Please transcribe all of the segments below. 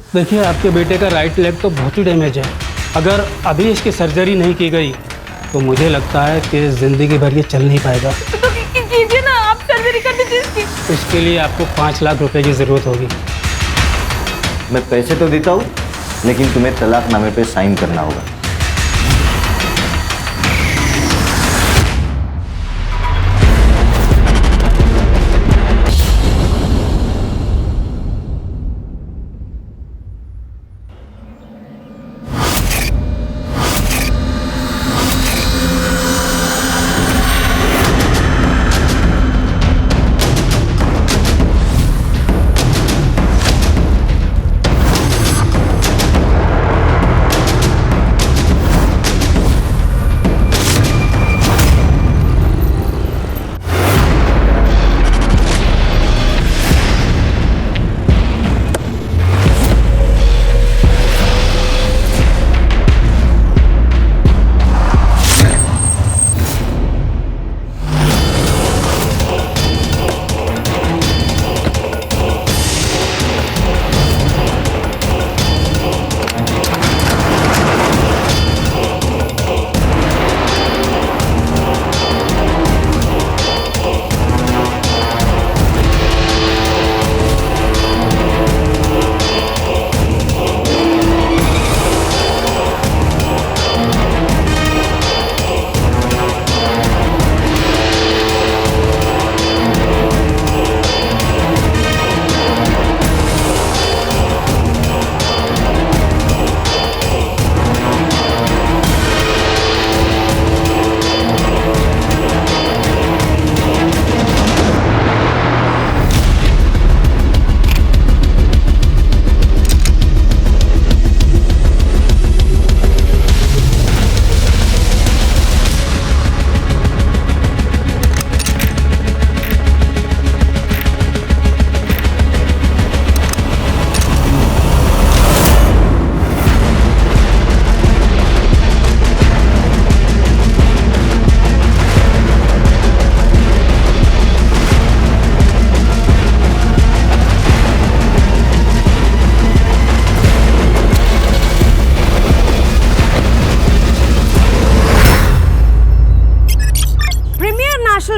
देखिए, आपके बेटे का राइट लेग तो बहुत ही डैमेज है। अगर अभी इसकी सर्जरी नहीं की गई तो मुझे लगता है कि ज़िंदगी भर ये चल नहीं पाएगा। तो कीजिए ना, आप सर्जरी कर दीजिए इसकी। इसके लिए आपको 5 लाख रुपए की ज़रूरत होगी। मैं पैसे तो देता हूँ, लेकिन तुम्हें तलाकनामे पे साइन करना होगा।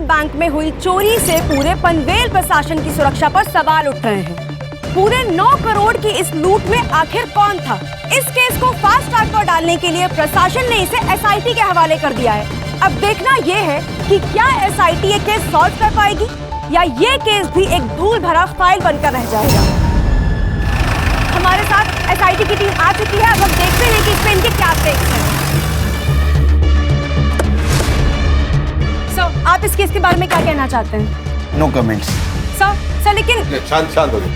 बैंक में हुई चोरी से पूरे पनवेल प्रशासन की सुरक्षा पर सवाल उठ रहे हैं। पूरे 9 करोड़ की इस लूट में आखिर कौन था? इस केस को फास्ट ट्रैक पर डालने के लिए प्रशासन ने इसे एसआईटी के हवाले कर दिया है। अब देखना यह है कि क्या एसआईटी ये केस सॉल्व कर पाएगी या ये केस भी एक धूल भरा फाइल बनकर रह जाएगा। हमारे साथ एसआईटी की टीम आ चुकी है। अब हम देखते हैं कि इसमें इनके क्या स्टेक्स हैं। आप इस केस के बारे में क्या कहना चाहते हैं? No comments. सर लेकिन शांत हो जाओ।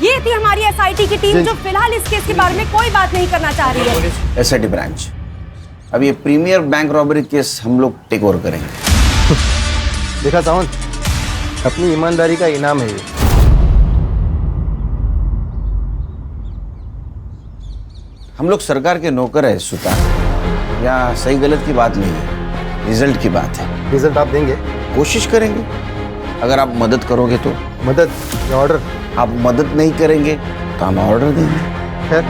ये थी हमारी एसआईटी की टीम जो फिलहाल इस केस के बारे में कोई बात नहीं करना चाह रही है। एसआईटी ब्रांच, अब ये प्रीमियर बैंक रॉबरी केस हम लोग टेक ओवर करेंगे। देखा सावंत, अपनी ईमानदारी का इनाम है ये। हम लोग सरकार के नौकर है सुल्तान, या सही गलत की बात नहीं है, रिजल्ट की बात है। रिजल्ट आप देंगे? कोशिश करेंगे, अगर आप मदद करोगे तो। मदद या ऑर्डर? आप मदद नहीं करेंगे तो हम ऑर्डर देंगे। खैर,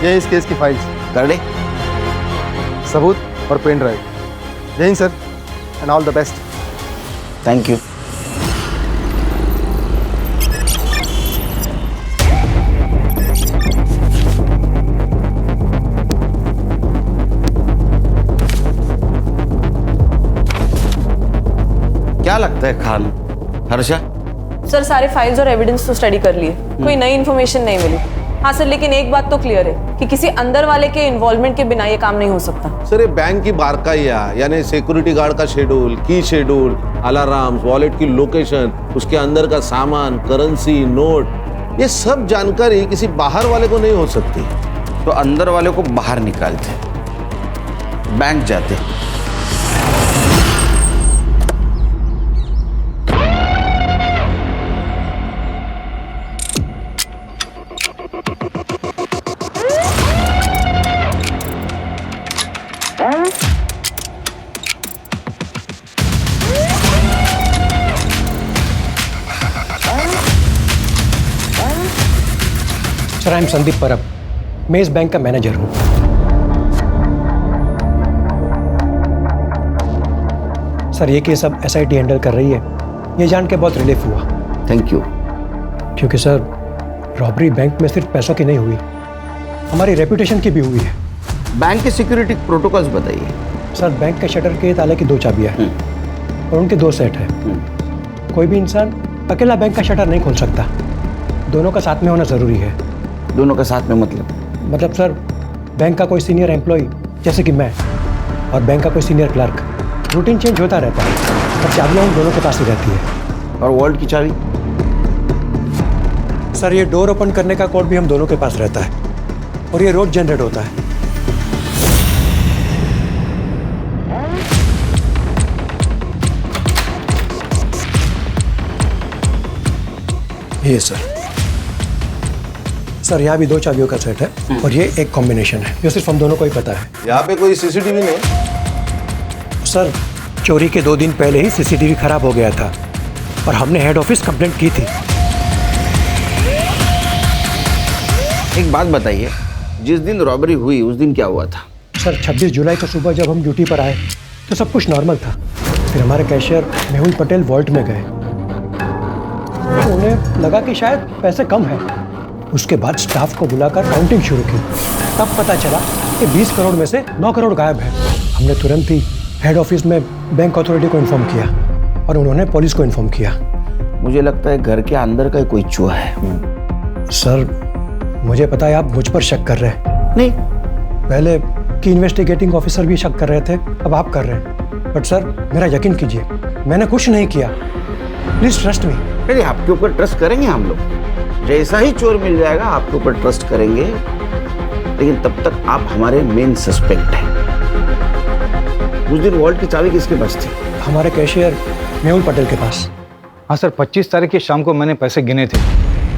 ये इस केस की फाइल्स, कर दे, सबूत और पेन ड्राइव। जय Hind sir, and all the best. Thank you. क्या लगता है खान? हर्षा? सर सारे फाइल्स और एविडेंस तो स्टडी कर लिए, कोई नई इन्फॉर्मेशन नहीं मिली। हाँ सर, लेकिन एक बात तो क्लियर है कि किसी अंदर वाले के इन्वॉल्वमेंट के बिना ये काम नहीं हो सकता। सर ये बैंक की बारकाइया, यानी सिक्योरिटी गार्ड का शेड्यूल, की शेड्यूल, अलार्म्स, वॉलेट की लोकेशन, उसके अंदर का सामान, करेंसी, नोट, ये सब जानकारी किसी बाहर वाले को नहीं हो सकती। तो अंदर वाले को बाहर निकालते, बैंक जाते। सर, आई एम संदीप परब, मैं इस बैंक का मैनेजर हूँ। सर, ये केस अब SIT हैंडल कर रही है, ये जान के बहुत रिलीफ हुआ। Thank you. क्योंकि सर, रॉबरी बैंक में सिर्फ पैसों की नहीं हुई, हमारी रेपुटेशन की भी हुई है। बैंक के सिक्योरिटी प्रोटोकॉल्स बताइए। सर, बैंक के शटर के ताले की 2 चाबियाँ हैं और उनके 2 सेट हैं। कोई भी इंसान अकेला बैंक का शटर नहीं खोल सकता, दोनों का साथ में होना ज़रूरी है। दोनों का साथ में मतलब सर, बैंक का कोई सीनियर एम्प्लॉय जैसे कि मैं और बैंक का कोई सीनियर क्लर्क, रूटीन चेंज होता रहता है, पर चाबियाँ उन दोनों के पास ही रहती है। और वॉल्ट की चाबी? सर, ये डोर ओपन करने का कोड भी हम दोनों के पास रहता है और ये रोज जनरेट होता है। ये सर, यहाँ भी 2 चाबियों का सेट है और ये एक कॉम्बिनेशन है जो सिर्फ हम दोनों को ही पता है। यहाँ पे कोई CCTV नहीं? सर, चोरी के 2 दिन पहले ही CCTV खराब हो गया था और हमने हेड ऑफिस कंप्लेंट की थी। एक बात बताइए, जिस दिन रॉबरी हुई उस दिन क्या हुआ था? सर, 26 जुलाई को सुबह जब हम ड्यूटी पर आए तो सब कुछ नॉर्मल था। फिर हमारे कैशियर मेहुल पटेल वॉल्ट में गए, तो उन्हें लगा कि शायद पैसे कम हैं। उसके बाद स्टाफ को बुलाकर काउंटिंग शुरू की, तब पता चला कि 20 करोड़ में से 9 करोड़ गायब है। हमने तुरंत ही हेड ऑफिस में बैंक अथॉरिटी को इन्फॉर्म किया और उन्होंने पुलिस को इन्फॉर्म किया। मुझे लगता है घर के अंदर का कोई चूहा है। सर, मुझे पता है आप मुझ पर शक कर रहे हैं। नहीं, पहले की इन्वेस्टिगेटिंग ऑफिसर भी शक कर रहे थे, अब आप कर रहे हैं। बट सर, मेरा यकीन कीजिए, मैंने कुछ नहीं किया। Please trust me. नहीं, आपके ऊपर ट्रस्ट करेंगे हम लोग। जैसा ही चोर मिल जाएगा आपके ऊपर ट्रस्ट करेंगे, लेकिन तब तक आप हमारे मेन सस्पेक्ट हैं। उस दिन वॉल्ट की चाबी किसके पास थी? हमारे कैशियर मेहुल पटेल के पास। हाँ सर, 25 तारीख की शाम को मैंने पैसे गिने थे,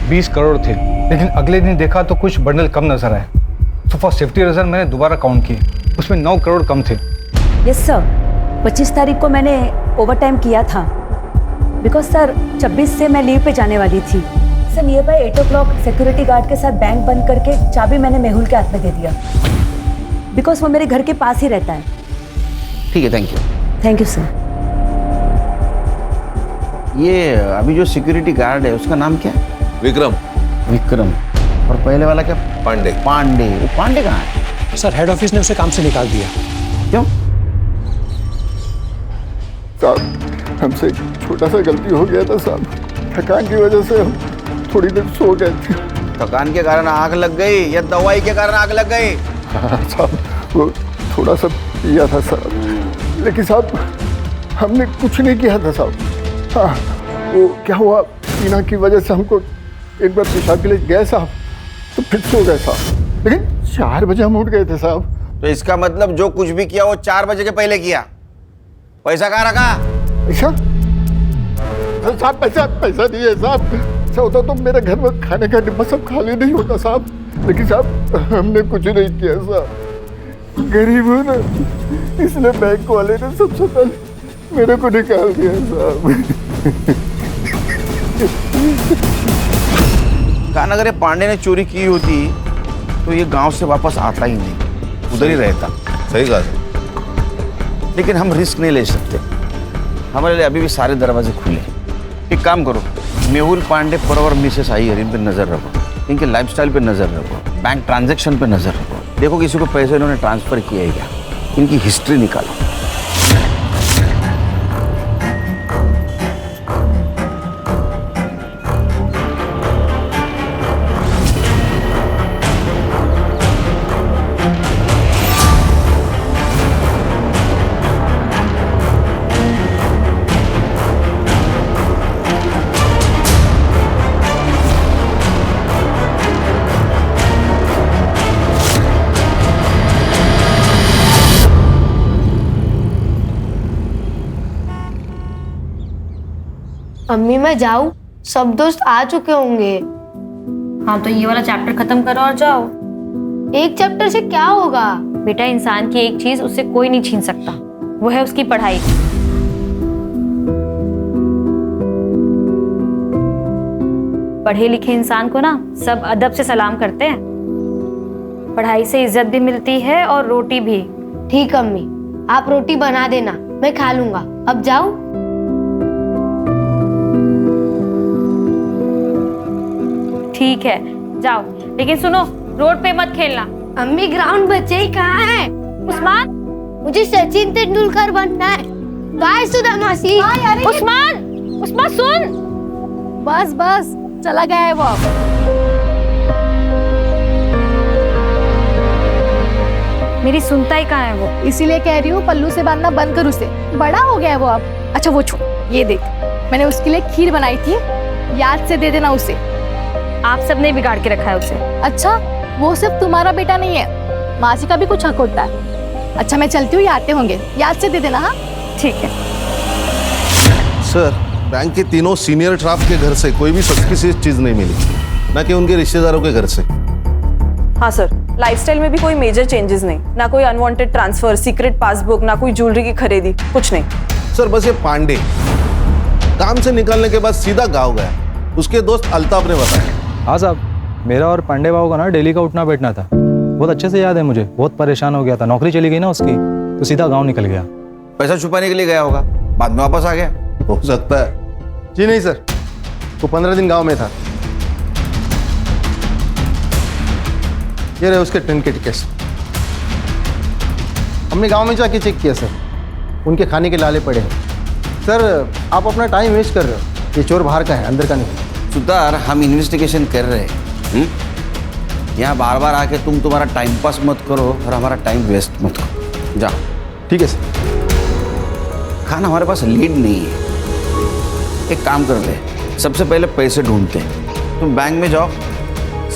20 करोड़ थे, लेकिन अगले दिन देखा तो कुछ बंडल कम नजर आए। तो फॉर सेफ्टी रीजन मैंने दोबारा काउंट किए, उसमें 9 करोड़ कम थे। यस सर, 25 तारीख को मैंने ओवर टाइम किया था, बिकॉज सर 26 से मैं लीव पे जाने वाली थी। Sir, near by 8 o'clock security guard के साथ बैंक बंद करके चाबी मैंने मेहुल के हाथ में दे दिया, बिकॉज वो मेरे घर के पास ही रहता है। ठीक है, thank you. Thank you sir. ये अभी जो सिक्योरिटी गार्ड है उसका नाम क्या है? विक्रम। विक्रम। और पहले वाला क्या? पांडे। पांडे। वो पांडे कहाँ है? सर, हेड ऑफिस ने उसे काम से निकाल दिया। क्यों? साहब, हमसे छोटा सा गलती हो गया था साहब, थकान की वजह से हम थोड़ी देर सो गए थे। थकान के कारण आग लग गई या दवाई के कारण आग लग गई? हाँ साहब, वो थोड़ा सा पिया था साहब, लेकिन साहब हमने कुछ नहीं किया था साहब। हाँ, वो क्या हुआ, टीना की वजह से हमको एक बार पेशाब के लिए गए साहब, तो फिर सो गए साहब, लेकिन 4 बजे हम उठ गए थे साहब। तो इसका मतलब जो कुछ भी किया वो 4 बजे के पहले किया। पैसा कहाँ रखा? पैसा? साहब, पैसा नहीं है साहब। ऐसा होता तो मेरे घर में खाने का डिब्बा सब खाली नहीं होता साहब, लेकिन साहब हमने कुछ नहीं किया साहब। गरीब हूँ ना, इसलिए बैंक वाले ने सबसे पहले मेरे को निकाल दिया साहब। कान अगर ये पांडे ने चोरी की होती तो ये गांव से वापस आता ही नहीं, उधर ही रहता। सही कहा। लेकिन हम रिस्क नहीं ले सकते, हमारे लिए अभी भी सारे दरवाजे खुले। एक काम करो, मेहुल पांडे पर और मिसेस अय्यर, इन पे नजर रखो, इनके लाइफस्टाइल पे नजर रखो, बैंक ट्रांजैक्शन पे नजर रखो, देखो किसी को पैसे इन्होंने ट्रांसफर किया है क्या, इनकी हिस्ट्री निकालो। अम्मी मैं जाऊँ? सब दोस्त आ चुके होंगे। हाँ, तो ये वाला चैप्टर खत्म करो और जाओ। एक चैप्टर से क्या होगा? बेटा, इंसान की एक चीज उससे कोई नहीं छीन सकता, वो है उसकी पढ़ाई। पढ़े लिखे इंसान को ना सब अदब से सलाम करते हैं। पढ़ाई से इज्जत भी मिलती है और रोटी भी। ठीक अम्मी, आप रोटी बना देना, मैं खा लूंगा। अब जाऊं? ठीक है जाओ, लेकिन सुनो रोड पे मत खेलना। अम्मी ग्राउंड बच्चे ही कहाँ है? उस्मान, मुझे सचिन तेंदुलकर बनना है। बाय सुधा मासी। उस्मान, उस्मान सुन। बस बस, चला गया है वो अब। मेरी सुनता ही कहाँ है वो? इसीलिए कह रही हूँ पल्लू से बांधना बंद कर उसे, बड़ा हो गया है वो अब। अच्छा वो छोड़, ये देख मैंने उसके लिए खीर बनाई थी, याद से दे देना उसे। आप सबने बिगाड़ के रखा है उसे। अच्छा, वो सिर्फ तुम्हारा बेटा नहीं है, मासी का भी कुछ हक होता है। अच्छा मैं चलती हूँ, ये आते होंगे, याद से दे देना। हाँ ठीक है। सर, बैंक के तीनों सीनियर स्टाफ के घर से कोई भी सस्पिशियस चीज नहीं मिली, ना कि उनके रिश्तेदारों के घर से। हाँ सर, लाइफस्टाइल में भी कोई मेजर चेंजेस नहीं, ना कोई अनवांटेड ट्रांसफर, सीक्रेट पासबुक, ना कोई ज्वेलरी की खरीदी, कुछ नहीं। सर बस ये पांडे काम से निकलने के बाद सीधा गाँव गया, उसके दोस्त अल्ताफ ने बताया। हाँ साहब, मेरा और पांडे बाबू का ना डेली का उठना बैठना था। बहुत अच्छे से याद है मुझे, बहुत परेशान हो गया था, नौकरी चली गई ना उसकी, तो सीधा गांव निकल गया। पैसा छुपाने के लिए गया होगा, बाद में वापस आ गया। हो सकता है। जी नहीं सर, वो 15 दिन गांव में था। ये रहे उसके ट्रेन के टिकट्स। हमने गांव में जाके चेक किया सर, उनके खाने के लाले पड़े हैं। सर आप अपना टाइम वेस्ट कर रहे हो, ये चोर बाहर का है, अंदर का नहीं। सुतार, हम इन्वेस्टिगेशन कर रहे हैं। यहाँ बार बार आके तुम्हारा टाइम पास मत करो और हमारा टाइम वेस्ट मत करो। जाओ। ठीक है सर। खाना हमारे पास लीड नहीं है, एक काम करते हैं, सबसे पहले पैसे ढूंढते हैं। तुम बैंक में जाओ,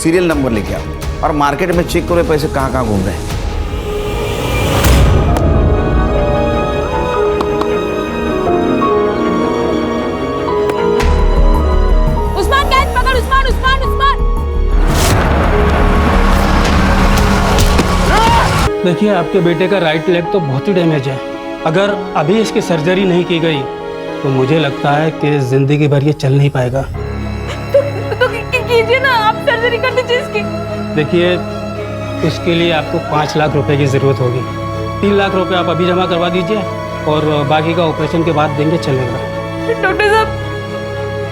सीरियल नंबर लेके आओ और मार्केट में चेक करो पैसे कहाँ कहाँ घूम रहे हैं। उस्मान कैच पकड़, उस्मान उस्मान उस्मान। देखिए आपके बेटे का राइट लेग तो बहुत ही डैमेज है। अगर अभी इसकी सर्जरी नहीं की गई तो मुझे लगता है कि जिंदगी भर ये चल नहीं पाएगा। तो कीजिए ना, आप सर्जरी कर दीजिए इसकी। देखिए उसके लिए आपको 5 लाख रुपए की ज़रूरत होगी। 3 लाख रुपए आप अभी जमा करवा दीजिए और बाकी का ऑपरेशन के बाद देंगे, चलेगा। डॉक्टर साहब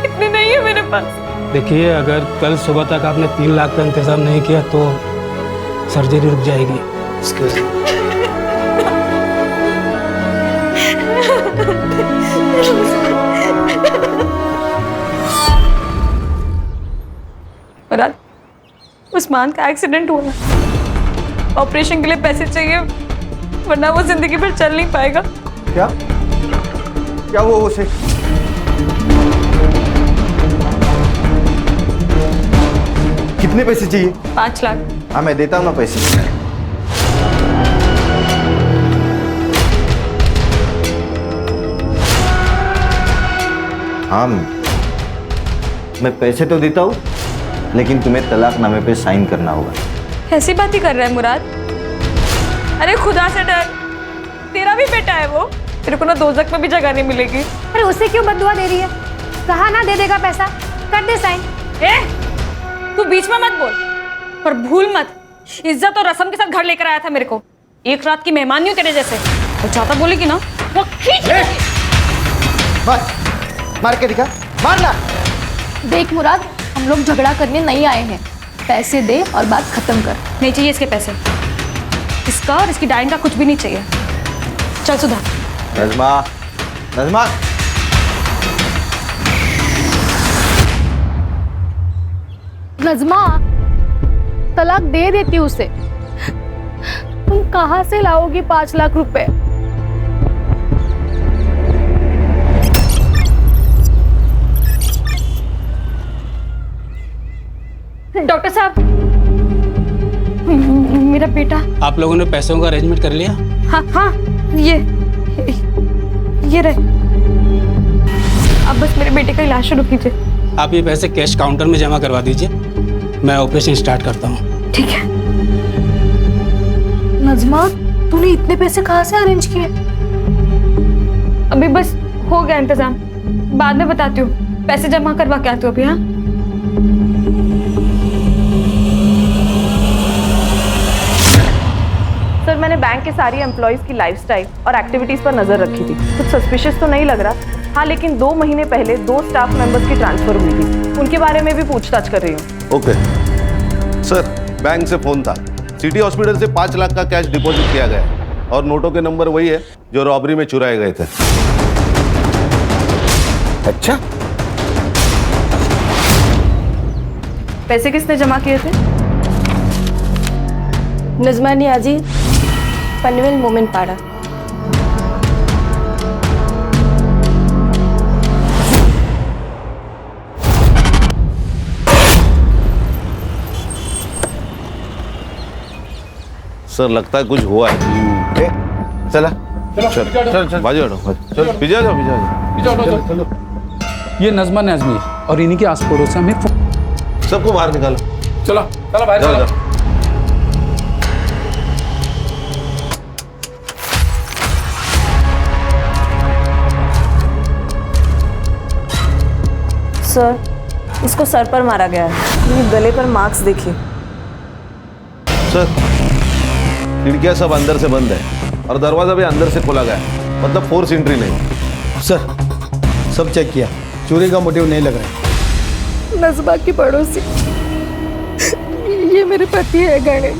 इतने नहीं है मेरे पास। देखिए अगर कल सुबह तक आपने 3 लाख का इंतज़ाम नहीं किया तो सर्जरी रुक जाएगी। मुराद, उस्मान का एक्सीडेंट हुआ, ऑपरेशन के लिए पैसे चाहिए, वरना वो जिंदगी भर चल नहीं पाएगा। क्या क्या हुआ उसे? कितने पैसे चाहिए? 5 लाख। हाँ मैं देता हूँ ना पैसे। हाँ मैं पैसे तो देता हूँ, लेकिन तुम्हें तलाकनामे पे साइन करना होगा। कैसी बात ही कर रहा है मुराद? अरे खुदा से डर, तेरा भी बेटा है वो, तेरे को ना दोजख में भी जगह नहीं मिलेगी। अरे उसे क्यों बददुआ दे रही है? कहा ना दे देगा पैसा, कर दे साइन। तू बीच में मत बोल, पर भूल मत, इज्जत और रस्म के साथ घर लेकर आया था मेरे को। एक रात की मेहमान नहीं हूँ तेरे जैसे। तो ज्यादा बोलेगी ना वो खींच। मार के दिखा, मारना। देख मुराद, हम लोग झगड़ा करने नहीं आए हैं, पैसे दे और बात खत्म कर। नहीं चाहिए इसके पैसे, इसका और इसकी डाइन का कुछ भी नहीं चाहिए। चल सुधा। नज़मा, नज़मा। नज़मा, तलाक दे देती उसे। तुम कहाँ से लाओगी 5 लाख रुपए? डॉक्टर साहब, मेरा बेटा। आप लोगों ने पैसों का अरेंजमेंट कर लिया? हाँ हाँ, ये रहे। अब बस मेरे बेटे का इलाज शुरू कीजिए। आप ये पैसे कैश काउंटर में जमा करवा दीजिए, मैं ऑपरेशन स्टार्ट करता हूँ। ठीक है। नज़मा, तूने इतने पैसे कहाँ से अरेंज किए? अभी बस हो गया इंतजाम, बाद में बताती हूँ। पैसे जमा करवा के आती हूँ अभी। हाँ बैंक के सारी एम्प्लॉयज की लाइफस्टाइल और एक्टिविटीज पर नजर रखी थी। कुछ सस्पिशियस तो नहीं लग रहा। हाँ, लेकिन 2 महीने पहले 2 स्टाफ मेंबर्स की ट्रांसफर हुई थी, उनके बारे में भी पूछताछ कर रही हूँ। ओके सर, बैंक से फोन था, सिटी हॉस्पिटल से 5 लाख का कैश डिपॉजिट किया गया और नोटों के नंबर वही है जो रॉबरी में चुराए गए थे। अच्छा, पैसे किसने जमा किए थे? नजमा नियाजी, पनवेल मोमिन पाड़ा। सर लगता है कुछ हुआ है। चला चल बाजू हटो, चल पीछे जाओ, चलो। ये नजमा नाजमी और इन्हीं के आस पड़ोस में सबको बाहर निकालो। चलो चलो बाहर चलो। सर, इसको सर पर मारा गया है। ये गले पर मार्क्स देखिए। सर, खिड़कियां सब अंदर से बंद है और दरवाजा भी अंदर से खोला गया है, मतलब फोर्स एंट्री नहीं। सर, सब चेक किया, चोरी का मोटिव नहीं लग रहा है। नजमा की पड़ोसी, ये मेरे पति है गणेश।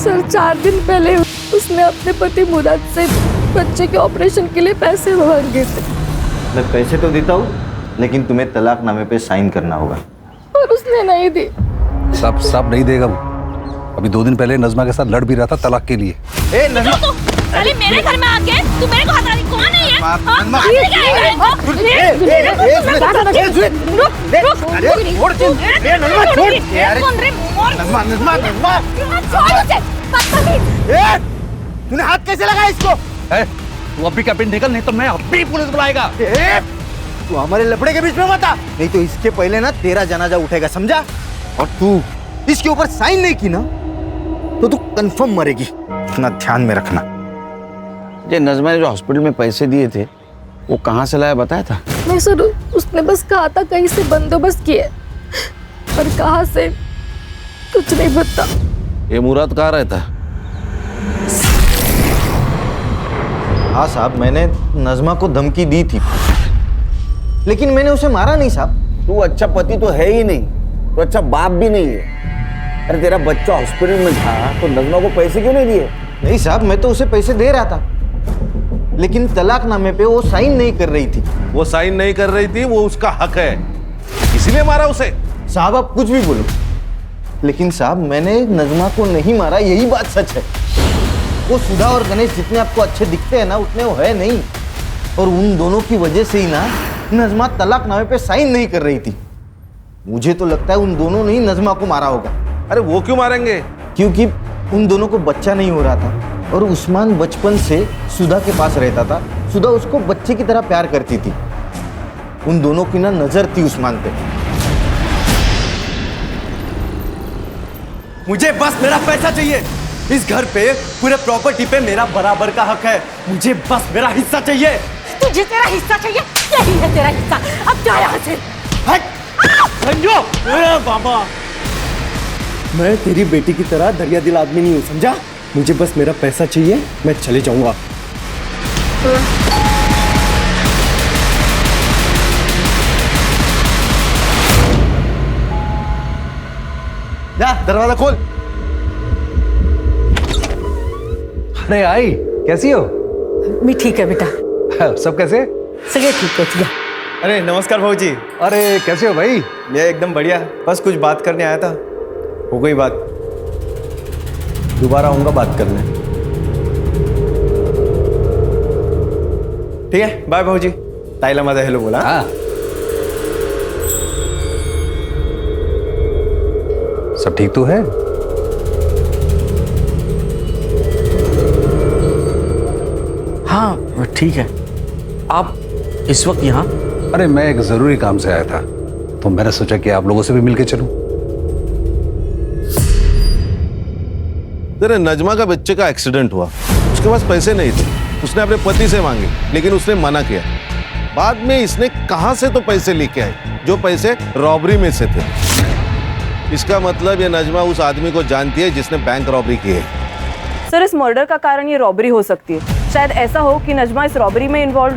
सर, 4 दिन पहले उसने अपने पति मुराद से बच्चे के ऑपरेशन के लिए पैसे मांगे थे। मैं पैसे तो देता हूँ, लेकिन तुम्हें तलाकनामे पे साइन करना होगा। पर उसने नहीं दी। सब नहीं देगा वो। अभी 2 दिन पहले नजमा के साथ लड़ भी रहा था तलाक के लिए। ए नजमा, साले मेरे घर में आके तू मेरे को हटा रही, कौन है ये? तूने हाथ कैसे लगाया इसको? तू अभी का पिन निकल, नहीं तो मैं अभी पुलिस बुलाएगा। तू हमारे लफड़े के बीच में मत आ, नहीं तो इसके पहले ना तेरा जनाजा उठेगा, समझा? और तू इसके ऊपर साइन नहीं की ना तो तू कंफर्म मरेगी, इतना ध्यान में रखना। ये नजमा ने जो हॉस्पिटल में पैसे दिए थे वो कहाँ से लाया बताया था? नहीं सर, उसने बस कहा था कहीं से बंदोबस्त किए, पर कहाँ से कुछ नहीं पता। ये मुराद कहाँ रहता? हाँ साहब, मैंने नजमा को धमकी दी थी, लेकिन मैंने उसे मारा नहीं साहब। तू अच्छा पति तो है ही नहीं, तो अच्छा बाप भी नहीं है। अरे तेरा बच्चा हॉस्पिटल में था तो नजमा को पैसे क्यों नहीं दिए? नहीं साहब, मैं तो उसे पैसे दे रहा था, लेकिन तलाकनामे पे वो साइन नहीं कर रही थी। वो साइन नहीं कर रही थी, वो उसका हक है, इसीलिए मारा उसे। साहब आप कुछ भी बोलो, लेकिन साहब मैंने नजमा को नहीं मारा, यही बात सच है। वो सुधा और गणेश जितने आपको अच्छे दिखते हैं ना, उतने वो है नहीं, और उन दोनों की वजह से ही ना नजमा तलाकनामे पे साइन नहीं कर रही थी। मुझे तो लगता है उन दोनों ने ही नजमा को मारा होगा। अरे वो क्यों मारेंगे? क्योंकि उन दोनों को बच्चा नहीं हो रहा था और उस्मान बचपन से सुधा के पास रहता था। सुधा उसको बच्चे की तरह प्यार करती थी। उन दोनों की ना नजर थी उस्मान पे। मुझे बस मेरा पैसा चाहिए। इस घर पे पूरे प्रॉपर्टी पे मेरा बराबर का हक है। मुझे बस मेरा हिस्सा चाहिए। तुझे तेरा हिस्सा चाहिए? यही है तेरा हिस्सा, अब जा यहाँ से। संजो, बाबा, मैं तेरी बेटी की तरह दरिया दिल आदमी नहीं हूँ, समझा? मुझे बस मेरा पैसा चाहिए, मैं चले जाऊंगा। जा दरवाजा खोल। अरे आई, कैसी हो? मैं ठीक है बेटा। सब कैसे? सगे ठीक है। अरे नमस्कार भाऊजी। अरे कैसे हो भाई? मैं एकदम बढ़िया, बस कुछ बात करने आया था। हो गई बात, दोबारा आऊंगा बात करने। ठीक है, बाय भाऊजी। ताईला माझा हेलो बोला। हाँ। सब ठीक तो है? हाँ ठीक है। आप इस वक्त यहाँ? अरे मैं एक जरूरी काम से आया था, तो मैंने सोचा कि आप लोगों से भी मिलके चलूं। तेरे नजमा का बच्चे का एक्सीडेंट हुआ, उसके पास पैसे नहीं थे, उसने अपने पति से मांगे, लेकिन उसने मना किया। बाद में इसने कहां से तो पैसे लेके आए, जो पैसे रॉबरी में से थे। इसका मतलब ये नजमा उस आदमी को जानती है जिसने बैंक रॉबरी की है। सर इस मर्डर का कारण ये रॉबरी हो सकती है। शायद ऐसा हो कि नजमा इस रॉबरी में इन्वॉल्व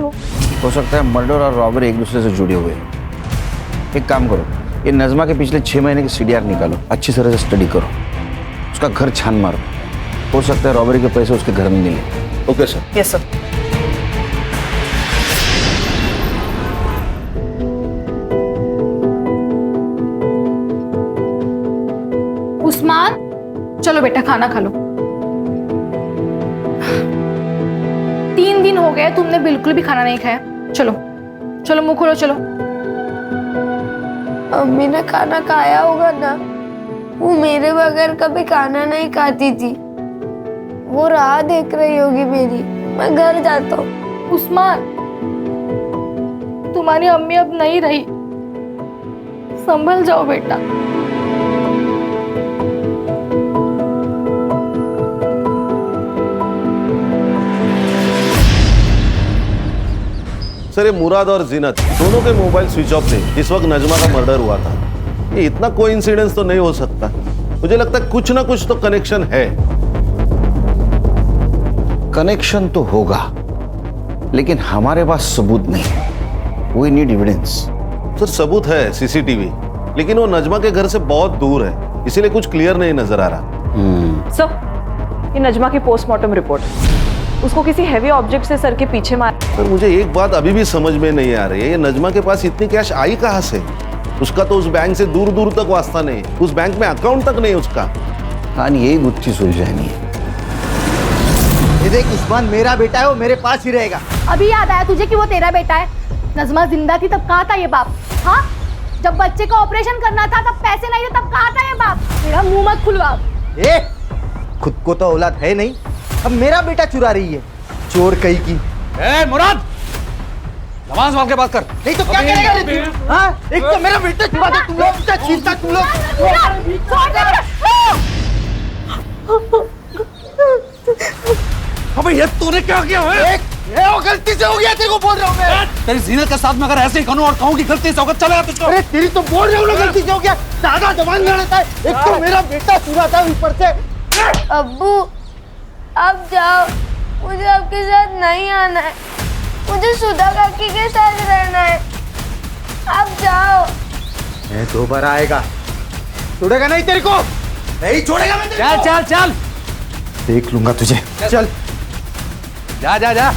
हो सकता है मर्डर और रॉबरी एक दूसरे से जुड़े हुए हैं। एक काम करो, ये नजमा के पिछले 6 महीने की CDR निकालो, अच्छी तरह से स्टडी करो, उसका घर छान मारो। हो सकता है रॉबरी के पैसे उसके घर में मिले। Okay sir. Yes sir. Usman, चलो बेटा खाना खा लो। 3 दिन हो गए तुमने बिल्कुल भी खाना नहीं खाया। चलो चलो मुंह खोलो चलो। अम्मी ने खाना खाया होगा ना, वो मेरे बगैर कभी खाना नहीं खाती थी। वो राह देख रही होगी मेरी। मैं घर जाता हूँ। उस्मान, तुम्हारी अम्मी अब नहीं रही, संभल जाओ बेटा। सर ये मुराद और जीनत दोनों के मोबाइल स्विच ऑफ थे इस वक्त नजमा का मर्डर हुआ था। ये इतना कोइंसिडेंस तो नहीं हो सकता। मुझे लगता है कुछ ना कुछ तो कनेक्शन है। कनेक्शन तो होगा, लेकिन हमारे पास सबूत नहीं। We need evidence. सर सबूत है CCTV, लेकिन वो नजमा के घर से बहुत दूर है, इसीलिए कुछ क्लियर नहीं नजर आ रहा। सर ये नजमा की पोस्टमार्टम रिपोर्ट। उसको किसी हैवी ऑब्जेक्ट से सर के पीछे मार। सर मुझे एक बात अभी भी समझ में नहीं आ रही है, ये नजमा के पास इतनी कैश आई कहाँ से? उसका तो उस बैंक से दूर दूर तक वास्ता नहीं, उस बैंक में अकाउंट तक नहीं उसका। हाँ यही गुत्थी सुलझानी है। ये देख उस्मान मेरा बेटा है, वो मेरे पास ही रहेगा। अभी याद आया तुझे कि वो तेरा बेटा है? नजमा जिंदा थी तब कहाँ था ये बाप? हाँ, जब बच्चे का ऑपरेशन करना था तब पैसे नहीं थे, तब कहाँ था ये बाप? मेरा मुंह मत खुलवा। ए, खुद को तो औलाद है नहीं, अब मेरा बेटा चुरा रही है, चोर कहीं की। ए मुराद, जबान संभाल के बात कर। नहीं तो क्या करेगा? हाँ, एक तो मेरा बेटा चुरा दे, तुम लोग चीरता तुम लोग। अबे ये तूने क्या किया है? वो गलती से हो गया, तेरे को बोल रहा हूँ मैं। तेरी जीनत के साथ में अगर ऐसे ही करूं और कहूं कि गलती से होगा, चलेगा तुझको? अरे तेरी तो बोल रहा हूँ ना, गलती से हो गया। दादा जबान लड़ता है, एक तो मेरा बेटा चुरा था ऊपर से। अब्बू अब जाओ, मुझे आपके साथ नहीं आना है। मुझे सुधा काकी के साथ रहना है। अब जाओ। मैं दोबारा आएगा, छोड़ेगा नहीं तेरे को, नहीं छोड़ेगा मैं तेरे को। चल चल चल, देख लूंगा तुझे। चल जा जा जा।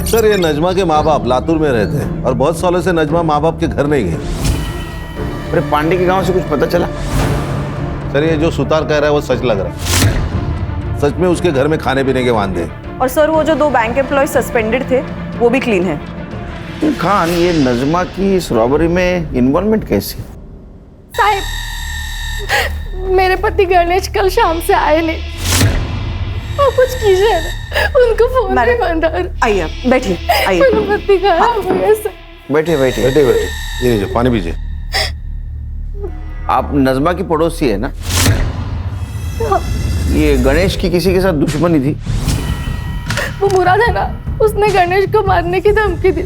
सर ये नजमा के माँ बाप लातूर में रहते हैं और बहुत सालों से नजमा माँ बाप के घर नहीं गई। अरे पांडे के गांव से कुछ पता चला? सर ये जो सुतार कह रहा है वो सच लग रहा है। सच में उसके घर में खाने पीने के वांदे हैं। और सर वो जो 2 बैंक एम्प्लॉय सस्पेंडेड थे वो भी क्लीन है। खान, ये नजमा की इस रॉबरी में इन्वॉल्वमेंट कैसी? साहब, मेरे पति गणेश कल शाम से आए नहीं। और कुछ कीजिए ना, उनको फोन में बंदा। आइए बैठिए, आइए। मेरा पति कहाँ हो गया सर? बैठे बैठे बैठे बैठे, ये लीजिए पानी पीजिए। आप नजमा की पड़ोसी है ना? ये गणेश की किसी के साथ दुश्मनी थी? वो मुराद है ना, उसने गणेश को मारने की धमकी दी।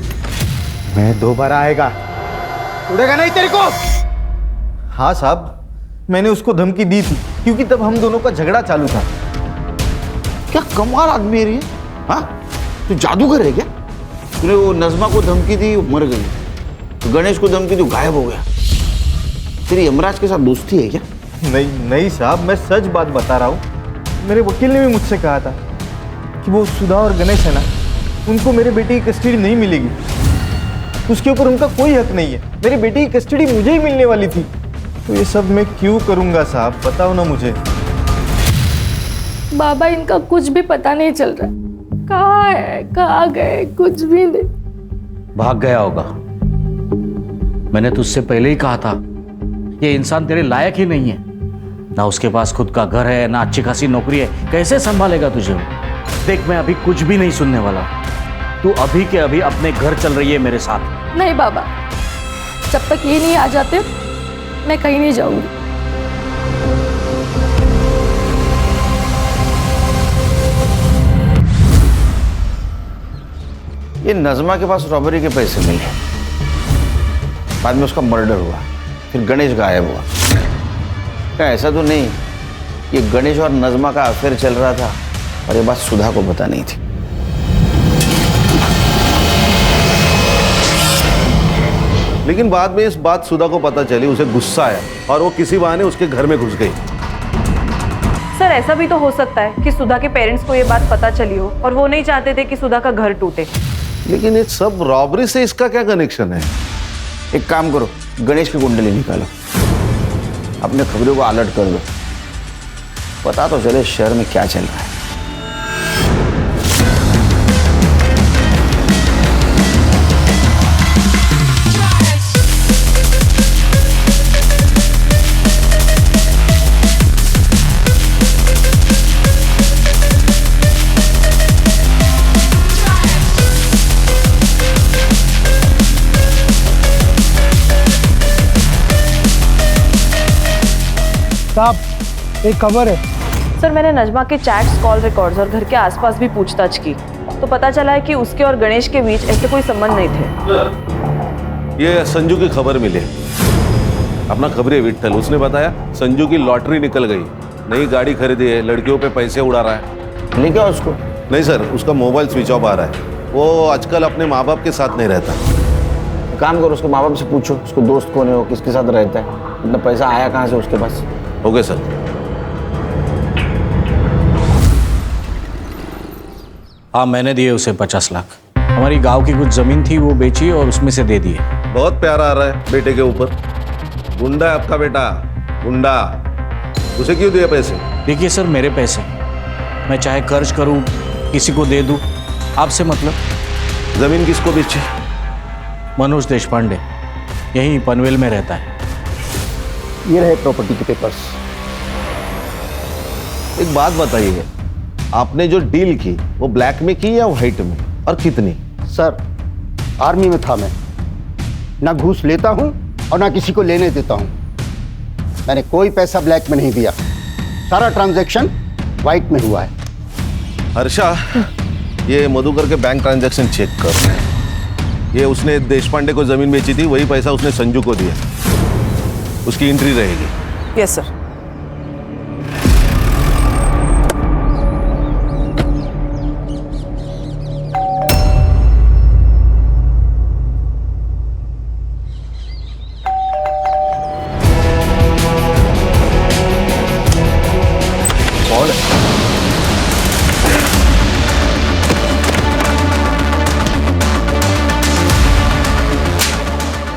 मैं दोबारा आएगा, छोड़ेगा नहीं तेरे को। हाँ साहब, मैंने उसको धमकी दी थी क्योंकि तब हम दोनों का झगड़ा चालू था। क्या कमाल आदमी है ये? हाँ, तू जादूगर है क्या? तूने वो नजमा को धमकी दी, वो मर गई। तो गणेश को धमकी दी, गायब हो गया। तेरी यमराज के साथ दोस्ती है क्या? नहीं नहीं साहब, मैं सच बात बता रहा हूँ। मेरे वकील ने भी मुझसे कहा था कि वो सुधा और गणेश है ना, उनको मेरे बेटे की कस्टडी नहीं मिलेगी। उसके ऊपर उनका कोई हक नहीं है। मेरे बेटे की कस्टडी मुझे ही मिलने वाली थी। तो ये सब मैं क्यों करूँगा साहब, बताओ ना मुझे। बाबा, इनका कुछ भी पता नहीं चल रहा। कहाँ है, कहाँ गए, कुछ भी नहीं। भाग गया होगा। मैंने तुझसे पहले ही कहा था, ये इंसान तेरे लायक ही नहीं है। ना उसके पास खुद का घर है, ना अच्छी खासी नौकरी है, कैसे संभालेगा तुझे? देख, मैं अभी कुछ भी नहीं सुनने वाला। तू अभी के अभी अपने घर चल रही है मेरे साथ। नहीं बाबा, जब तक ये नहीं आ जाते मैं कहीं नहीं जाऊंगी। ये नजमा के पास रॉबरी के पैसे नहीं है, बाद में उसका मर्डर हुआ, फिर गणेश गायब हुआ। क्या ऐसा तो नहीं ये गणेश और नज़मा का अफेयर चल रहा था और ये बात सुधा को पता नहीं थी? लेकिन बाद में इस बात सुधा को पता चली, उसे गुस्सा आया और वो किसी बहाने उसके घर में घुस गई। सर ऐसा भी तो हो सकता है कि सुधा के पेरेंट्स को ये बात पता चली हो और वो नहीं चाहते थे कि सुधा का घर टूटे। लेकिन ये सब रॉबरी से इसका क्या कनेक्शन है? एक काम करो, गणेश की कुंडली निकालो, अपने खबरों को अलर्ट कर दो, पता तो चले शहर में क्या चल रहा है। साहब एक खबर है। सर मैंने नजमा के चैट्स, कॉल रिकॉर्ड्स और घर के आसपास भी पूछताछ की तो पता चला है कि उसके और गणेश के बीच ऐसे कोई संबंध नहीं थे। ये संजू की खबर मिली, अपना खबरी विट्ठल, उसने बताया संजू की लॉटरी निकल गई, नई गाड़ी खरीदी है, लड़कियों पे पैसे उड़ा रहा है। नहीं क्या उसको? नहीं सर, उसका मोबाइल स्विच ऑफ आ रहा है, वो आजकल अपने माँ बाप के साथ नहीं रहता। काम करो, उसके माँ बाप से पूछो उसको दोस्त कौन है, वो किसके साथ रहता है, इतना पैसा आया कहाँ से उसके पास। Okay sir. हाँ मैंने दिए उसे 50 लाख। हमारी गांव की कुछ जमीन थी वो बेची और उसमें से दे दिए। बहुत प्यार आ रहा है बेटे के ऊपर। गुंडा है आपका बेटा, गुंडा। उसे क्यों दिए पैसे? देखिए सर मेरे पैसे, मैं चाहे कर्ज करूं किसी को दे दूं, आपसे मतलब। जमीन किसको बेची? मनोज देशपांडे, यहीं पनवेल में रहता है। ये रहे प्रॉपर्टी के पेपर्स। एक बात बताइए, आपने जो डील की वो ब्लैक में की या व्हाइट में, और कितनी? सर आर्मी में था मैं, ना घूस लेता हूं और ना किसी को लेने देता हूं। मैंने कोई पैसा ब्लैक में नहीं दिया, सारा ट्रांजैक्शन व्हाइट में हुआ है। हर्षा, ये मधुकर के बैंक ट्रांजैक्शन चेक कर। ये उसने देशपांडे को जमीन बेची थी, वही पैसा उसने संजू को दिया, उसकी एंट्री रहेगी। Yes sir.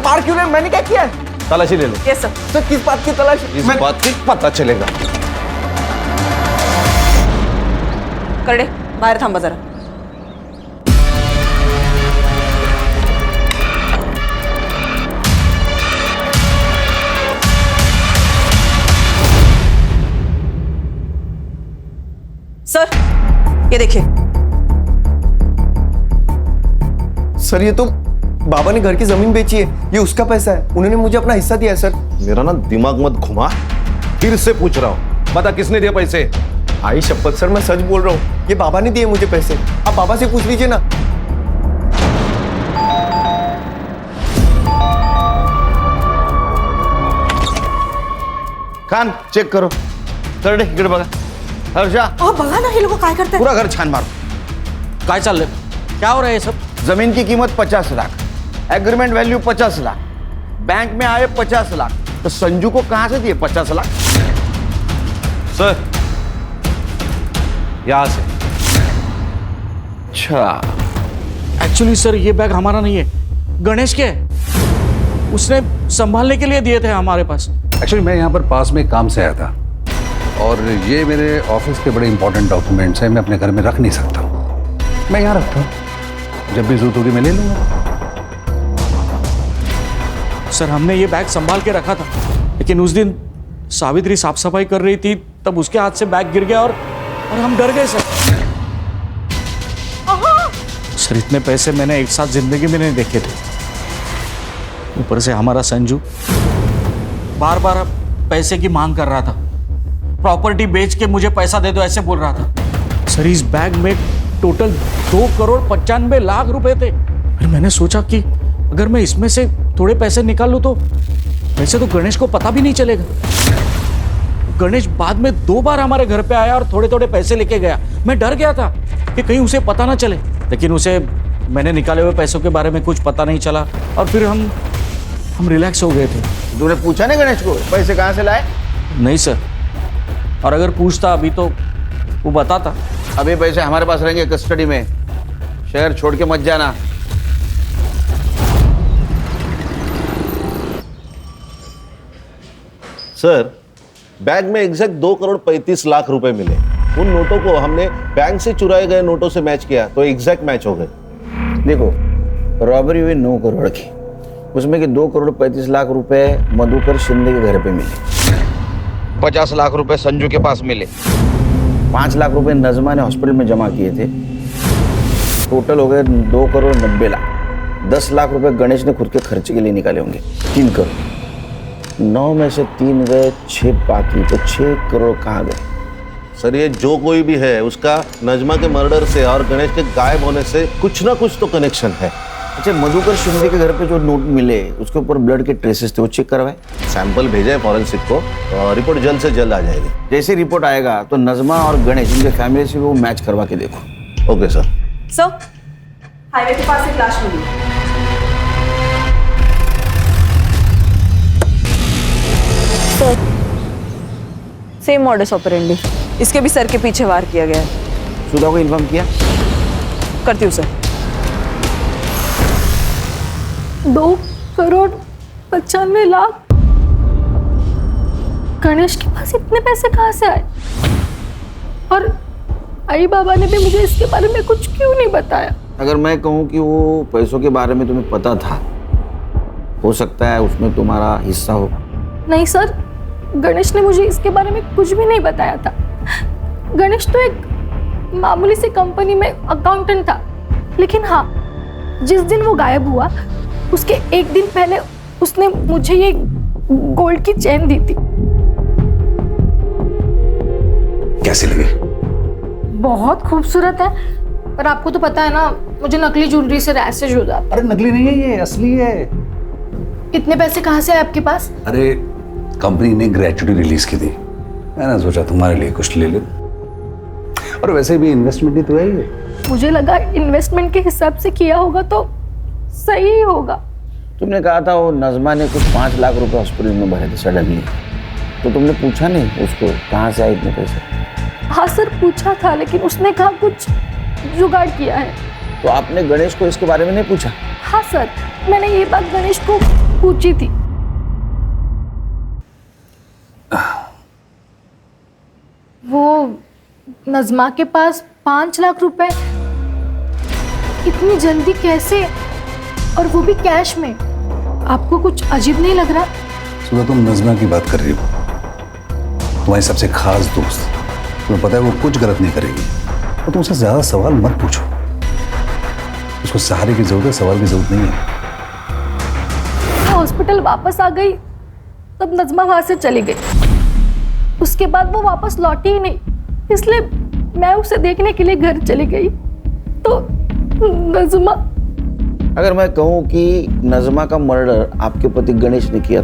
मार क्यों रहे? मैंने क्या किया है? तलाशी ले लो। Yes sir. सर किस बात की तलाशी? इस बात की पता चलेगा। करडे बाहेर थांबा जरा। सर ये देखिए। सर ये तो बाबा ने घर की जमीन बेची है, ये उसका पैसा है, उन्होंने मुझे अपना हिस्सा दिया है सर। मेरा ना दिमाग मत घुमा, फिर से पूछ रहा हूँ, बता किसने दिया पैसे? आई शपथ सर मैं सच बोल रहा हूँ, ये बाबा ने दिए मुझे पैसे। आप बाबा से पूछ लीजिए ना। कान चेक करो, कर दे इकडे बघा। हर्षा बघा ना हे लोक काय करतात। पूरा घर छान मारो। काय चाललंय? क्या हो रहा है ये सब? जमीन की कीमत 50 lakh, agreement value 50 lakh, bank में आए 50 लाख, तो संजू को कहां से दिए 50 लाख? सर यहां से। अच्छा एक्चुअली सर ये बैग हमारा नहीं है, गणेश के है। उसने संभालने के लिए दिए थे हमारे पास। एक्चुअली मैं यहाँ पर पास में काम से आया था और ये मेरे ऑफिस के बड़े इंपॉर्टेंट डॉक्यूमेंट्स हैं, मैं अपने घर में रख नहीं सकता हूँ, मैं यहाँ रखता हूँ, जब भी जरूरत होगी मैं ले लूँगा। सर हमने ये बैग संभाल के रखा था, लेकिन उस दिन सावित्री साफ सफाई कर रही थी, तब उसके हाथ से बैग गिर गया और हम डर गए सर। सर इतने पैसे मैंने एक साथ जिंदगी में नहीं देखे थे। ऊपर से हमारा संजू बार बार पैसे की मांग कर रहा था, प्रॉपर्टी बेच के मुझे पैसा दे दो ऐसे बोल रहा था। सर इस बैग में टोटल 2 करोड़ 95 लाख रुपए थे। फिर मैंने सोचा कि अगर मैं इसमें से थोड़े पैसे निकाल लूं तो वैसे तो गणेश को पता भी नहीं चलेगा। गणेश बाद में 2 बार हमारे घर पे आया और थोड़े थोड़े पैसे लेके गया। मैं डर गया था कि कहीं उसे पता ना चले, लेकिन उसे मैंने निकाले हुए पैसों के बारे में कुछ पता नहीं चला और फिर हम रिलैक्स हो गए थे। तूने पूछा नहीं गणेश को पैसे कहाँ से लाए? नहीं सर, और अगर पूछता अभी तो वो बताता। अभी पैसे हमारे पास रहेंगे कस्टडी में, शहर छोड़ के मत जाना। सर, बैग में एग्जैक्ट 2 करोड़ 35 लाख रुपए मिले। उन नोटों को हमने बैंक से चुराए गए नोटों से मैच किया तो एग्जैक्ट मैच हो गए। देखो, रॉबरी हुई 9 करोड़ की, उसमें के 2 करोड़ 35 लाख रुपए मधुकर शिंदे के घर पे मिले, 50 लाख रुपए संजू के पास मिले, 5 लाख रुपए नजमा ने हॉस्पिटल में जमा किए थे। टोटल हो गए 2 करोड़ 90 लाख। 10 लाख रुपए गणेश ने खुद के खर्चे के लिए निकाले होंगे, 3 करोड़। 9 में से 3 गए, 6 बाकी, तो 6 करोड़ कहाँ गए? सर, ये जो कोई भी है उसका नजमा के मर्डर से और गणेश के गायब होने से कुछ ना कुछ तो कनेक्शन है। अच्छा, मधुकर शिंदे के घर पे जो नोट मिले उसके ऊपर ब्लड के ट्रेसेस थे, वो चेक करवाए? सैंपल भेजे फॉरेंसिक को, रिपोर्ट जल्द से जल्द आ जाएगी। जैसे रिपोर्ट आएगा तो नजमा और गणेश इनके फैमिली से वो मैच करवा के देखो। Okay sir. सर, हाईवे के पास एक लाश मिली। सर, सेम मॉडस ऑपरेंडी, इसके भी सर के पीछे वार किया गया है। सुधा को इन्फॉर्म किया? करती हूँ सर। 2 करोड़ 95 लाख। गणेश के पास इतने पैसे कहाँ से आए? और आई बाबा ने भी मुझे इसके बारे में कुछ क्यों नहीं बताया? अगर मैं कहूँ कि वो पैसों के बारे में तुम्हें पता था, हो सकता है उसमें तुम्हारा हिस्सा हो। नहीं सर, गणेश ने मुझे इसके बारे में कुछ भी नहीं बताया था। गणेश तो एक मामूली सी कंपनी में अकाउंटेंट था, लेकिन हाँ, जिस दिन वो गायब हुआ उसके 1 दिन पहले उसने मुझे ये गोल्ड की चेन दी थी। कैसी लगी? बहुत खूबसूरत है, पर आपको तो पता है ना, मुझे नकली ज्वेलरी से रैशेज हो जाता है। अरे नकली नहीं है, ये असली है। इतने पैसे कहाँ से आए आपके पास? अरे कंपनी ने ग्रेचुटी रिलीज की थी, मैंने सोचा तुम्हारे लिए कुछ ले ले। और वैसे भी इन्वेस्टमेंट ही तो है ये। मुझे लगा इन्वेस्टमेंट के हिसाब से किया होगा तो सही होगा। तुमने कहा था वो नजमा ने कुछ 5 लाख रुपए हॉस्पिटल में भरे थे सडनली, तो तुमने पूछा नहीं उसको कहाँ से आए इतने पैसे? हाँ सर, पूछा था, लेकिन उसने कहा कुछ जुगाड़ किया है। तो आपने गणेश को इसके बारे में नहीं पूछा? हाँ सर, मैंने ये बात गणेश को पूछी थी। वो नजमा के पास 5 लाख रुपए इतनी जल्दी कैसे, और वो भी कैश में? आपको कुछ अजीब नहीं लग रहा? सुबह तुम नजमा की बात कर रही हो, तुम्हारी सबसे खास दोस्त। तुम्हें पता है वो कुछ गलत नहीं करेगी, और तुम उससे ज्यादा सवाल मत पूछो। उसको सहारे की जरूरत है, सवाल की जरूरत नहीं है। हॉस्पिटल वापस आ गई तब नजमा वहां से चली गई। उसके बाद वो वापस लौटी ही नहीं, इसलिए मैं उसे देखने के लिए घर चली गई। तो नजमा, अगर मैं कहूँ कि नजमा का मर्डर आपके पति गणेश ने किया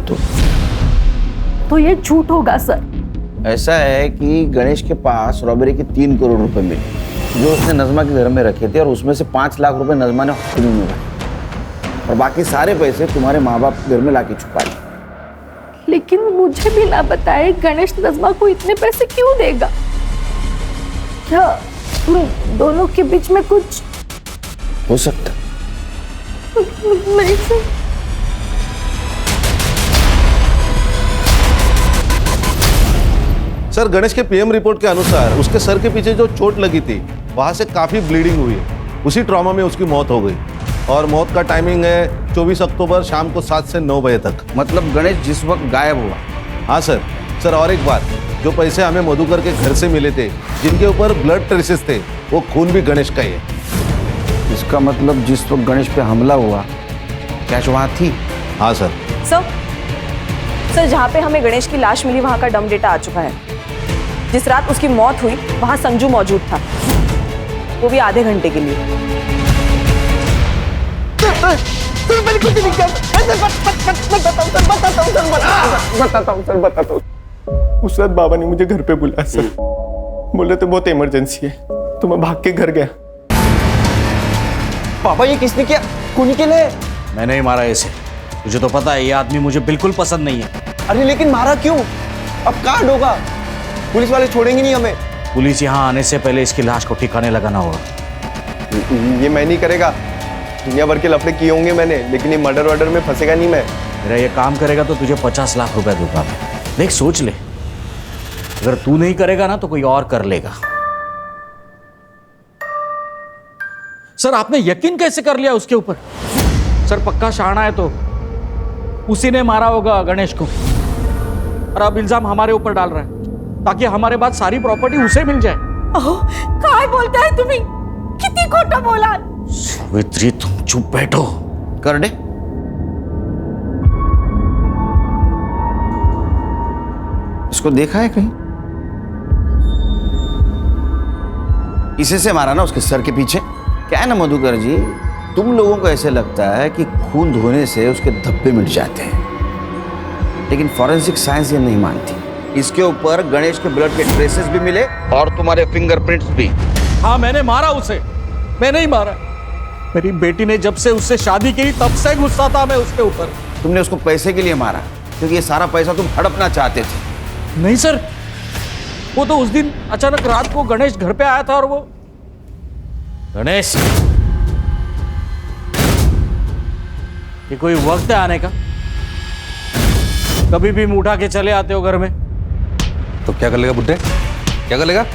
तो ये झूठ होगा सर। ऐसा है कि गणेश के पास रॉबरी के 3 करोड़ रुपए मिले जो उसने नजमा के घर में रखे थे, और उसमें से 5 लाख रुपए नजमा ने हॉस्पिटल में भरे, और बाकी सारे पैसे तुम्हारे माँ बाप घर में लाके छुपा लिए। लेकिन मुझे भी ना बताए गणेश नजमा को इतने पैसे क्यों देगा? क्या तुम दोनों के बीच में कुछ हो सकता? नहीं सर। सर, गणेश के पीएम रिपोर्ट के अनुसार उसके सर के पीछे जो चोट लगी थी वहां से काफी ब्लीडिंग हुई है। उसी ट्रॉमा में उसकी मौत हो गई, और मौत का टाइमिंग है 24 अक्टूबर शाम को 7 से 9 बजे तक। मतलब गणेश जिस वक्त गायब हुआ? हाँ सर। सर, और एक बात, जो पैसे हमें मधुकर के घर से मिले थे जिनके ऊपर ब्लड ट्रेसेस थे, वो खून भी गणेश का ही है। इसका मतलब जिस वक्त गणेश पे हमला हुआ कैश वहाँ थी? हाँ सर। सर, जहाँ पे हमें गणेश की लाश मिली वहाँ का डम डेटा आ चुका है। जिस रात उसकी मौत हुई वहाँ संजू मौजूद था, वो भी आधे घंटे के लिए। सर मैंने कुछ नहीं किया बताता हूँ। उस रात बाबा ने मुझे घर पे बुलाया सर, बोले तो बहुत इमरजेंसी है, तो मैं भाग के घर गया। पापा ये किसने किया? कुनी के लिए? मैंने ही मारा इसे। तुझे तो पता है ये आदमी मुझे बिल्कुल पसंद नहीं है। अरे लेकिन मारा क्यों? अब कहाँ होगा? पुलिस वाले छोड़ेंगे नहीं हमें। पुलिस यहाँ आने से पहले इसकी लाश को ठिकाने लगाना होगा। ये मैं नहीं करेगा, दुनिया भर के लफड़े किए होंगे मैंने, लेकिन ये मर्डर वर्डर में फंसेगा नहीं मैं। मेरा ये काम करेगा तो तुझे 50 लाख रुपए दूंगा मैं। देख सोच ले, अगर तू नहीं करेगा ना तो कोई और कर लेगा। सर आपने यकीन कैसे कर लिया उसके ऊपर? सर पक्का शाना है तो उसी ने मारा होगा गणेश को, और अब इल्जाम हमारे ऊपर डाल रहा है ताकि हमारे बाद सारी प्रॉपर्टी उसे मिल जाए। काय बोलता है तुम्ही? किती खोटं बोला। सावित्री तुम चुप बैठो। कर दे। इसको देखा है कहीं? इसे से मारा ना उसके सर के पीछे। क्या है ना मधुकर जी, तुम लोगों को ऐसे लगता है कि खून धोने से उसके धब्बे मिट जाते हैं, लेकिन फॉरेंसिक साइंस ये नहीं मानती। इसके ऊपर गणेश के ब्लड के ट्रेसेस भी मिले और तुम्हारे फिंगरप्रिंट्स भी। हाँ मैंने मारा उसे, मैंने ही मारा। मेरी बेटी ने जब से उससे शादी की तब से गुस्सा था मैं उसके ऊपर। तुमने उसको पैसे के लिए मारा क्योंकि ये सारा पैसा तुम हड़पना चाहते थे। नहीं सर, वो तो उस दिन अचानक रात को गणेश घर पे आया था और वो गणेश, ये कोई वक्त है आने का? कभी भी उठा के चले आते हो घर में। तो क्या कर लेगा बुड्ढे? क्या कर लेगा?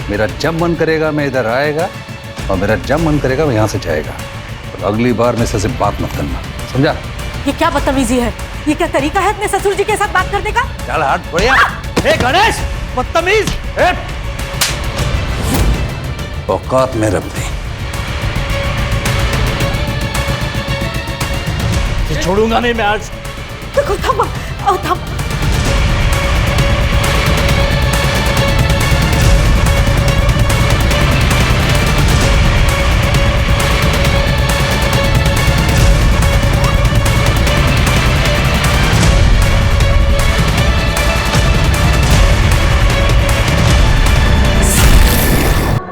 मेरा जब मन करेगा मैं इधर आएगा और मेरा जब मन करेगा मैं यहाँ से जाएगा। और अगली बार मेरे से बात मत करना, समझा? ये क्या बदतमीजी है? ये क्या तरीका है अपने ससुर जी के साथ बात करने का? चल हट बढ़िया। ए गणेश, बदतमीज! औकात में रब नहीं। छोड़ूंगा नहीं मैं आज। देखो थमा, थम।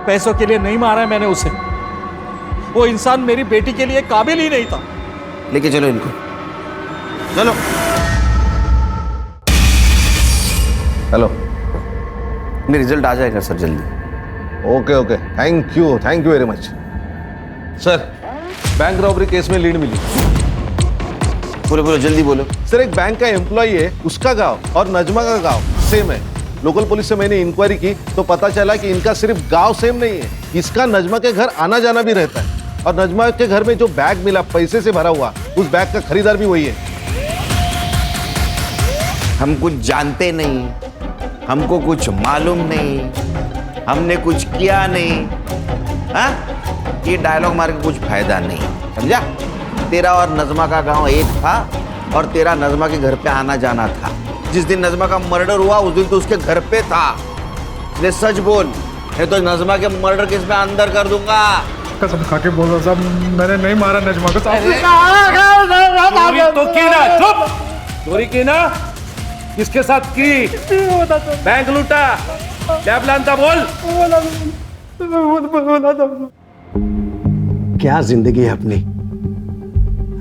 पैसों के लिए नहीं मारा है मैंने उसे। वो इंसान मेरी बेटी के लिए काबिल ही नहीं था। लेके चलो इनको, चलो। हेलो, मेरा रिजल्ट आ जाएगा सर जल्दी। Okay okay, thank you very much. Sir bank robbery case में लीड मिली। बोलो बोलो जल्दी बोलो। सर एक बैंक का एम्प्लॉई है, उसका गांव और नजमा का गांव सेम है। लोकल पुलिस से मैंने इंक्वायरी की तो पता चला कि इनका सिर्फ गांव सेम नहीं है, इसका नजमा के घर आना जाना भी रहता है। और नजमा के घर में जो बैग मिला पैसे से भरा हुआ, उस बैग का खरीदार भी वही है। हम कुछ जानते नहीं, हमको कुछ मालूम नहीं, हमने कुछ किया नहीं। हाँ, ये डायलॉग मार के कुछ फायदा नहीं, समझा? तेरा और नजमा का गांव एक था और तेरा नजमा के घर पे आना जाना था। जिस दिन नजमा का मर्डर हुआ उस दिन तो उसके घर पे था। इसलिए सच बोल, नहीं तो नजमा के मर्डर केस में अंदर कर दूंगा। कसम खा के बोल रहा साहब, मैंने नहीं मारा नजमा को। चोरी तो की ना, चुप। चोरी की ना, किसके साथ की? बैंक लूटा, क्या प्लान था? बोल। क्या जिंदगी है अपनी।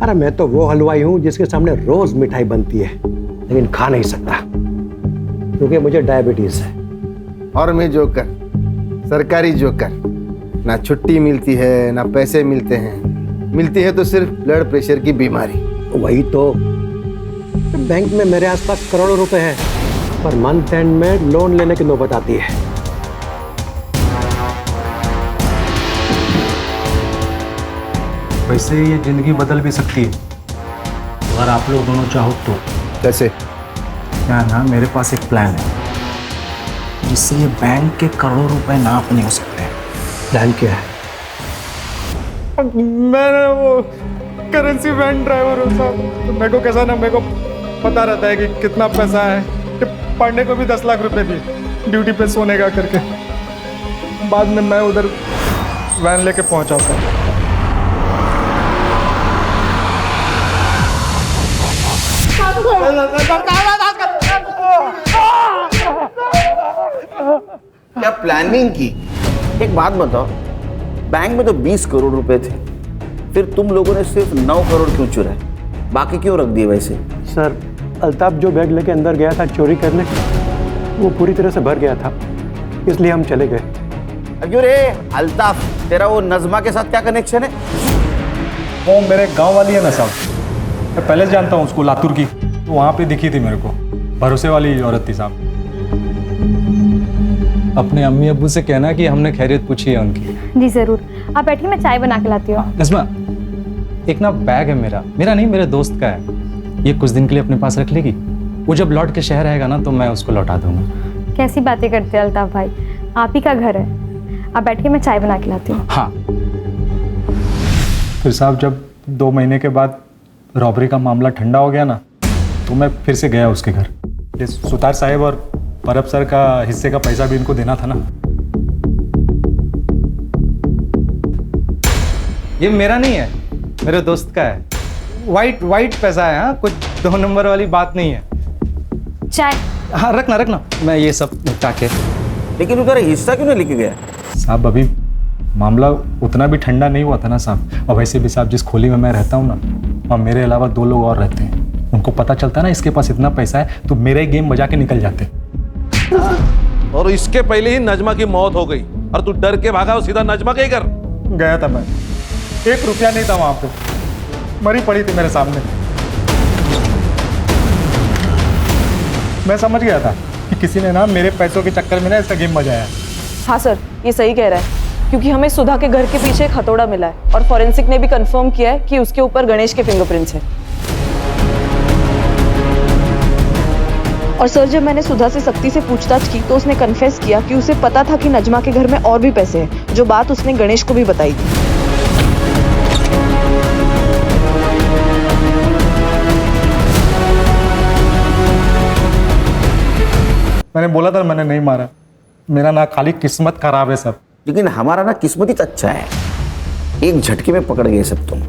अरे मैं तो वो हलवाई हूं जिसके सामने रोज मिठाई बनती है, लेकिन खा नहीं सकता क्योंकि मुझे डायबिटीज है। और मैं जोकर, सरकारी जोकर, ना छुट्टी मिलती है ना पैसे मिलते हैं, मिलती है तो सिर्फ ब्लड प्रेशर की बीमारी। वही तो, बैंक में मेरे आसपास करोड़ों रुपए हैं, पर मंथ एंड में लोन लेने की नौबत आती है। वैसे ये जिंदगी बदल भी सकती है अगर आप लोग दोनों चाहो तो। कैसे? क्या ना, मेरे पास एक प्लान है जिससे ये बैंक के करोड़ों रुपए ना अपने हो सकते हैं। प्लान क्या है? मैंने वो करेंसी वैन ड्राइवर हूँ साहब, तो मेरे को कैसा ना, मेरे को पता रहता है कि कितना पैसा है। पांडे को भी 10 लाख रुपए दिए ड्यूटी पे सोने का करके। बाद में मैं उधर वैन लेके पहुंचा था। क्या प्लानिंग की? एक बात बताओ, बैंक में तो 20 करोड़ रुपए थे, फिर तुम लोगों ने सिर्फ 9 करोड़ क्यों चुराए? बाकी क्यों रख दिए वैसे? सर, अल्ताफ जो बैग लेके अंदर गया था चोरी करने, वो पूरी तरह से भर गया था, इसलिए हम चले गए। अरे रे अल्ताफ, तेरा वो नज़मा के साथ क्या कनेक्शन है? वो मेरे गांव वाली है ना साहब, मैं पहले से जानता हूँ उसको, लातूर की, तो वहाँ पे दिखी थी मेरे को, भरोसे वाली औरत थी साहब। अपने अम्मी अब्बू से कहना कि हमने खैरियत पूछी है उनकी। जी जरूर, आप बैठिए, मैं चाय बना के लाती हूँ। नज़मा, एक ना बैग है मेरा नहीं, मेरे दोस्त का है, ये कुछ दिन के लिए अपने पास रख लेगी, वो जब लौट के शहर आएगा ना तो मैं उसको लौटा दूंगा। कैसी बातें करते हैं अल्ताफ भाई, आप ही का घर है, आप बैठिए, मैं चाय बना के लाती हूँ। हाँ। फिर साहब जब 2 महीने के बाद रॉबरी का मामला ठंडा हो गया ना, तो मैं फिर से गया उसके घर। ये सुतार साहब और परब सर का हिस्से का पैसा भी इनको देना था ना। ये मेरा नहीं है, मेरे दोस्त का है, वाइट पैसा है। हाँ, कुछ 2 नंबर वाली बात नहीं है। चाय? हाँ रखना, मैं ये सब निपटा के। लेकिन उधर हिस्सा क्यों नहीं लेके गया? साहब अभी मामला उतना भी ठंडा नहीं हुआ था ना साहब, और वैसे भी साहब जिस खोली में मैं रहता हूँ ना, वहाँ मेरे अलावा 2 लोग और रहते हैं, उनको पता चलता है ना इसके पास इतना पैसा है तो मेरे गेम बजा के निकल जाते। और इसके पहले ही नजमा की मौत हो गई और तू डर के भागा और सीधा नजमा के ही घर गया था। मैं 1 रुपया नहीं था वहां पे, मरी पड़ी थी मेरे सामने। मैं समझ गया था कि किसी ने ना मेरे पैसों के चक्कर में ना इसका गेम बजाया। हाँ सर, ये सही कह रहा है, क्योंकि हमें सुधा के घर के पीछे एक हथौड़ा मिला है और फॉरेंसिक ने भी कंफर्म किया है कि उसके ऊपर गणेश के फिंगरप्रिंट्स हैं। और सर, जब मैंने सुधा से सख्ती से पूछताछ की तो उसने कन्फेस किया कि उसे पता था कि नजमा के घर में और भी पैसे हैं, जो बात उसने गणेश को भी बताई थी। मैंने बोला था मैंने नहीं मारा, मेरा ना खाली किस्मत खराब है सब। लेकिन हमारा ना किस्मत ही अच्छा है, एक झटके में पकड़ गए सब तुम,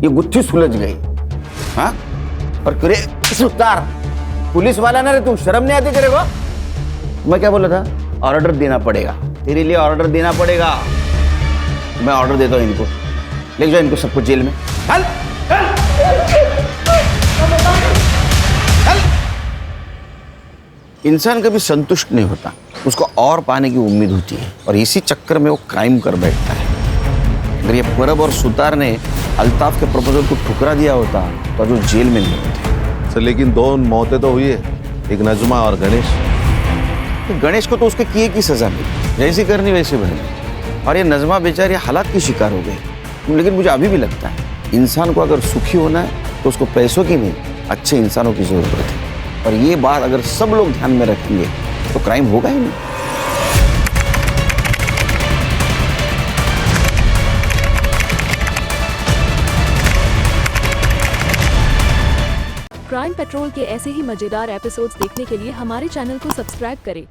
ये गुत्थी सुलझ गई। हाँ, और करे सुतार पुलिस वाला ना रे, तू शर्म नहीं आती तेरे को? मैं क्या बोला था? ऑर्डर देना पड़ेगा, तेरे लिए ऑर्डर देना पड़ेगा। मैं ऑर्डर देता हूँ इनको, ले जाओ इनको सबको जेल में। चल इंसान कभी संतुष्ट नहीं होता, उसको और पाने की उम्मीद होती है, और इसी चक्कर में वो क्राइम कर बैठता है। अगर ये परब और सुतार ने अल्ताफ के प्रपोजल को ठुकरा दिया होता तो जो जेल में नहीं होते। सर लेकिन 2 मौतें तो हुई है, एक नजमा और गणेश को तो उसके किए की सजा मिली, जैसी करनी वैसे बनी, और ये नजमा बेचारी हालात की शिकार हो गई। लेकिन मुझे अभी भी लगता है इंसान को अगर सुखी होना है तो उसको पैसों की नहीं, अच्छे इंसानों की जरूरत है, और ये बात अगर सब लोग ध्यान में रखेंगे तो क्राइम होगा ही नहीं। क्राइम पेट्रोल के ऐसे ही मजेदार एपिसोड्स देखने के लिए हमारे चैनल को सब्सक्राइब करें